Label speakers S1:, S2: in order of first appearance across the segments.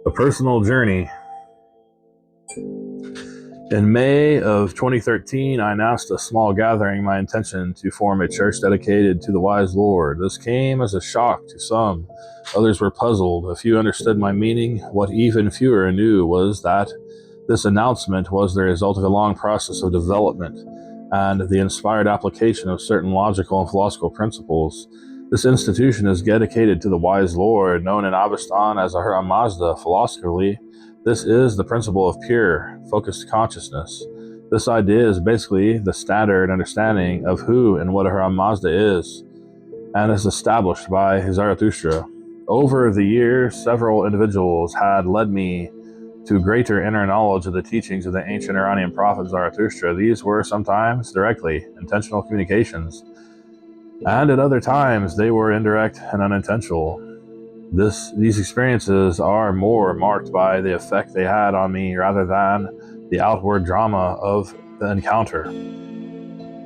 S1: A personal journey. In May of 2013, I announced a small gathering my intention to form a church dedicated to the wise Lord. This came as a shock to some. Others were puzzled. A few understood my meaning. What even fewer knew was that this announcement was the result of a long process of development and the inspired application of certain logical and philosophical principles. This institution is dedicated to the wise Lord, known in Avestan as Ahura Mazda. Philosophically, this is the principle of pure, focused consciousness. This idea is basically the standard understanding of who and what Ahura Mazda is, and is established by Zarathustra. Over the years, several individuals had led me to greater inner knowledge of the teachings of the ancient Iranian prophet Zarathustra. These were sometimes directly intentional communications, and at other times they were indirect and unintentional. These experiences are more marked by the effect they had on me rather than the outward drama of the encounter.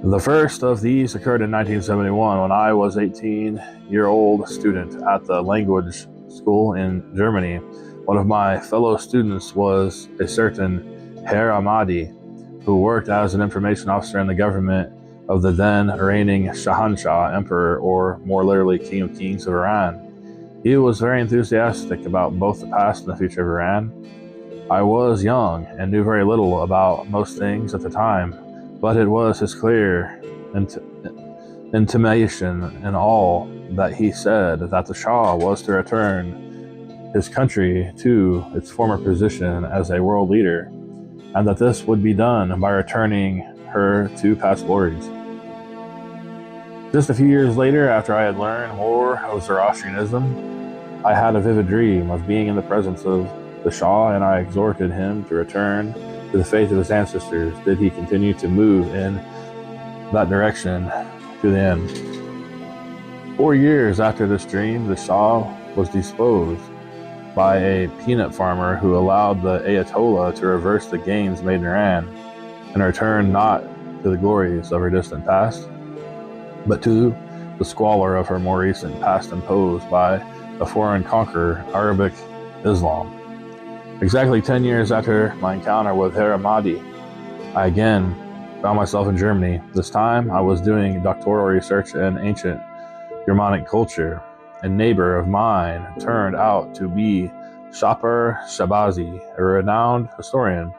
S1: The first of these occurred in 1971 when I was an 18-year-old student at the language school in Germany. One of my fellow students was a certain Herr Ahmadi, who worked as an information officer in the government of the then reigning Shahanshah Emperor, or more literally King of Kings of Iran. He was very enthusiastic about both the past and the future of Iran. I was young and knew very little about most things at the time, but it was his clear intimation in all that he said that the Shah was to return his country to its former position as a world leader, and that this would be done by returning her to past glories. Just a few years later, after I had learned more of Zoroastrianism, I had a vivid dream of being in the presence of the Shah, and I exhorted him to return to the faith of his ancestors. Did he continue to move in that direction to the end? 4 years after this dream, the Shah was deposed by a peanut farmer who allowed the Ayatollah to reverse the gains made in Iran and return not to the glories of her distant past, but to the squalor of her more recent past imposed by a foreign conqueror, Arabic Islam. Exactly 10 years after my encounter with Herr Ahmadi, I again found myself in Germany. This time I was doing doctoral research in ancient Germanic culture. A neighbor of mine turned out to be Shapar Shabazi, a renowned historian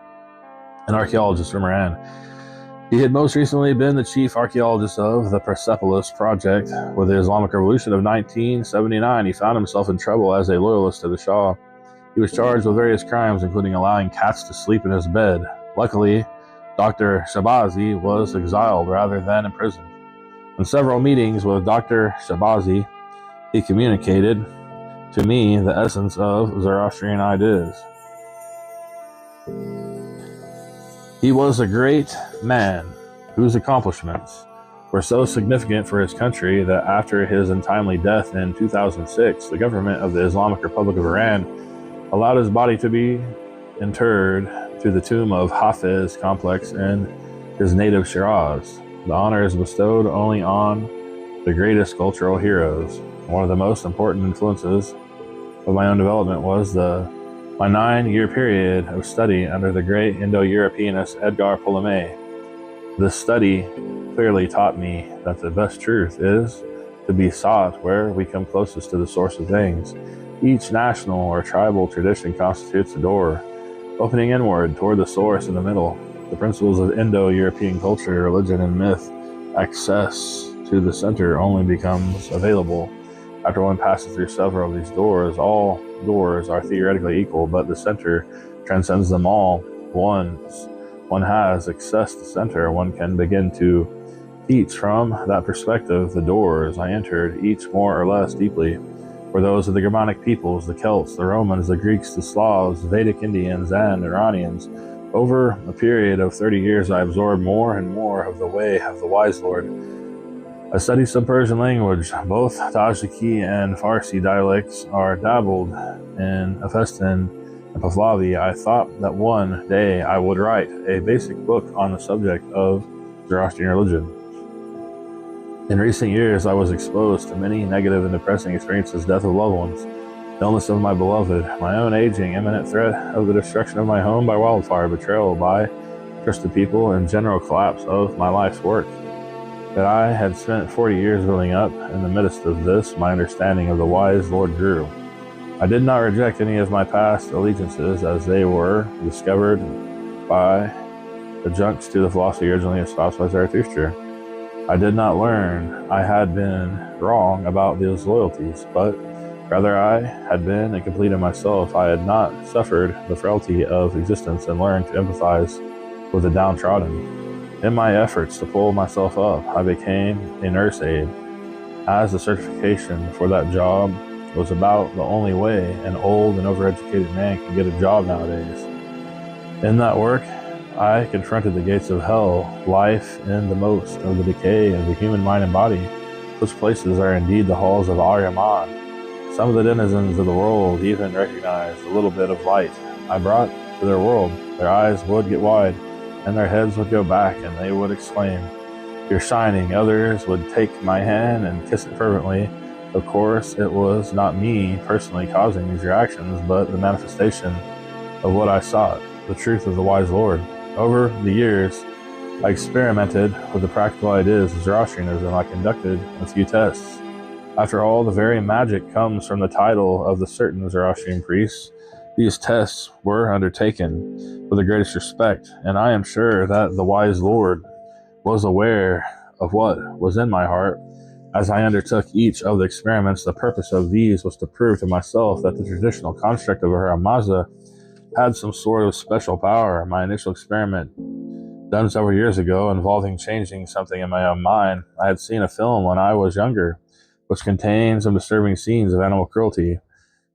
S1: and archaeologist from Iran. He had most recently been the chief archaeologist of the Persepolis project. With the Islamic Revolution of 1979, he found himself in trouble as a loyalist to the Shah. He was charged with various crimes, including allowing cats to sleep in his bed. Luckily, Dr. Shabazi was exiled rather than imprisoned. In several meetings with Dr. Shabazi, he communicated to me the essence of Zoroastrian ideas. He was a great man whose accomplishments were so significant for his country that after his untimely death in 2006, the government of the Islamic Republic of Iran allowed his body to be interred to the tomb of Hafiz complex in his native Shiraz. The honor is bestowed only on the greatest cultural heroes. One of the most important influences of my own development was my 9-year period of study under the great Indo-Europeanist Edgar Ptolemey. This study clearly taught me that the best truth is to be sought where we come closest to the source of things. Each national or tribal tradition constitutes a door, opening inward toward the source in the middle. The principles of Indo-European culture, religion, and myth, access to the center only becomes available after one passes through several of these doors. All doors are theoretically equal, but the center transcends them all. Once one has accessed the center, one can begin to teach from that perspective. The doors I entered, each more or less deeply, were those of the Germanic peoples, the Celts, the Romans, the Greeks, the Slavs, Vedic Indians, and Iranians. Over a period of 30 years, I absorbed more and more of the way of the wise Lord. I studied some Persian language. Both Tajiki and Farsi dialects are dabbled in Avestan and Pahlavi. I thought that one day I would write a basic book on the subject of Zoroastrian religion. In recent years, I was exposed to many negative and depressing experiences, death of loved ones, illness of my beloved, my own aging, imminent threat of the destruction of my home by wildfire, betrayal by trusted people, and general collapse of my life's work. That I had spent 40 years building up. In the midst of this, my understanding of the wise Lord grew. I did not reject any of my past allegiances as they were discovered by adjuncts to the philosophy originally espoused by Zarathustra. I did not learn I had been wrong about those loyalties, but rather I had been incomplete in myself. I had not suffered the frailty of existence and learned to empathize with the downtrodden. In my efforts to pull myself up, I became a nurse aide, as the certification for that job was about the only way an old and overeducated man can get a job nowadays. In that work, I confronted the gates of hell, life in the most of the decay of the human mind and body. Those places are indeed the halls of Ahriman. Some of the denizens of the world even recognized a little bit of light I brought to their world. Their eyes would get wide, and their heads would go back, and they would exclaim, "You're shining." Others would take my hand and kiss it fervently. Of course, it was not me personally causing these reactions, but the manifestation of what I sought, the truth of the wise Lord. Over the years, I experimented with the practical ideas of Zoroastrianism. I conducted a few tests. After all, the very magic comes from the title of the certain Zoroastrian priests. These tests were undertaken with the greatest respect, and I am sure that the wise Lord was aware of what was in my heart. As I undertook each of the experiments, the purpose of these was to prove to myself that the traditional construct of IX.A had some sort of special power. My initial experiment, done several years ago, involving changing something in my own mind. I had seen a film when I was younger, which contained some disturbing scenes of animal cruelty.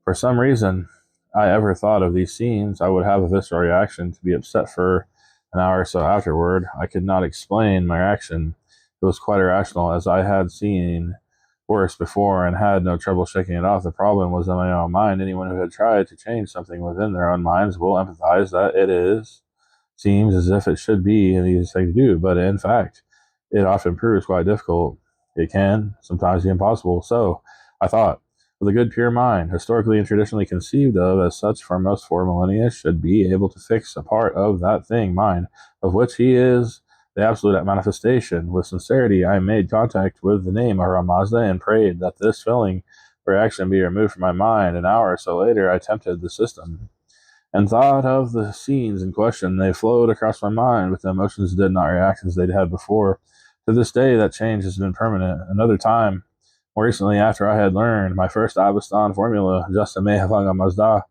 S1: For some reason, I ever thought of these scenes, I would have a visceral reaction to be upset for an hour or so afterward. I could not explain my reaction. It was quite irrational, as I had seen worse before and had no trouble shaking it off. The problem was in my own mind. Anyone who had tried to change something within their own minds will empathize that seems as if it should be an easy thing to do, but in fact, it often proves quite difficult. It can sometimes be impossible. So, I thought, with a good pure mind, historically and traditionally conceived of as such for most 4 millennia, should be able to fix a part of that thing, mind, of which he is the absolute manifestation. With sincerity, I made contact with the name of IX.A and prayed that this feeling reaction be removed from my mind. An hour or so later, I tempted the system and thought of the scenes in question. They flowed across my mind, but the emotions did not react as they'd had before. To this day, that change has been permanent. Another time, more recently, after I had learned my first Avestan formula, just a Mehafanga Mazda,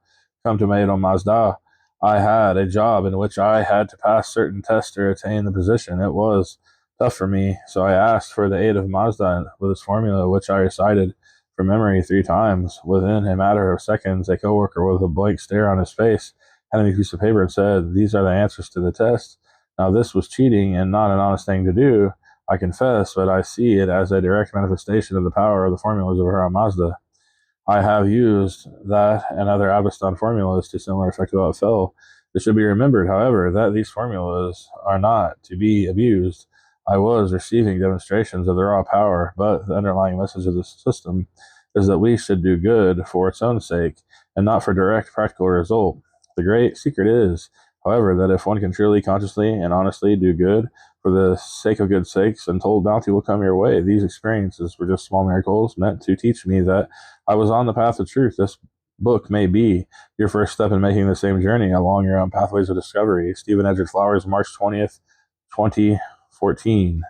S1: come to Meido Mazda, I had a job in which I had to pass certain tests to attain the position. It was tough for me, so I asked for the aid of Mazda with this formula, which I recited from memory 3 times. Within a matter of seconds, a coworker with a blank stare on his face handed me a piece of paper and said, "These are the answers to the test." Now, this was cheating and not an honest thing to do, I confess, but I see it as a direct manifestation of the power of the formulas of Hara Mazda. I have used that and other Avestan formulas to similar effect without fail. It should be remembered, however, that these formulas are not to be abused. I was receiving demonstrations of their raw power, but the underlying message of the system is that we should do good for its own sake and not for direct practical result. The great secret is, however, that if one can truly, consciously, and honestly do good for the sake of good sakes, untold bounty will come your way. These experiences were just small miracles meant to teach me that I was on the path of truth. This book may be your first step in making the same journey along your own pathways of discovery. Stephen Edgered Flowers, March 20th, 2014.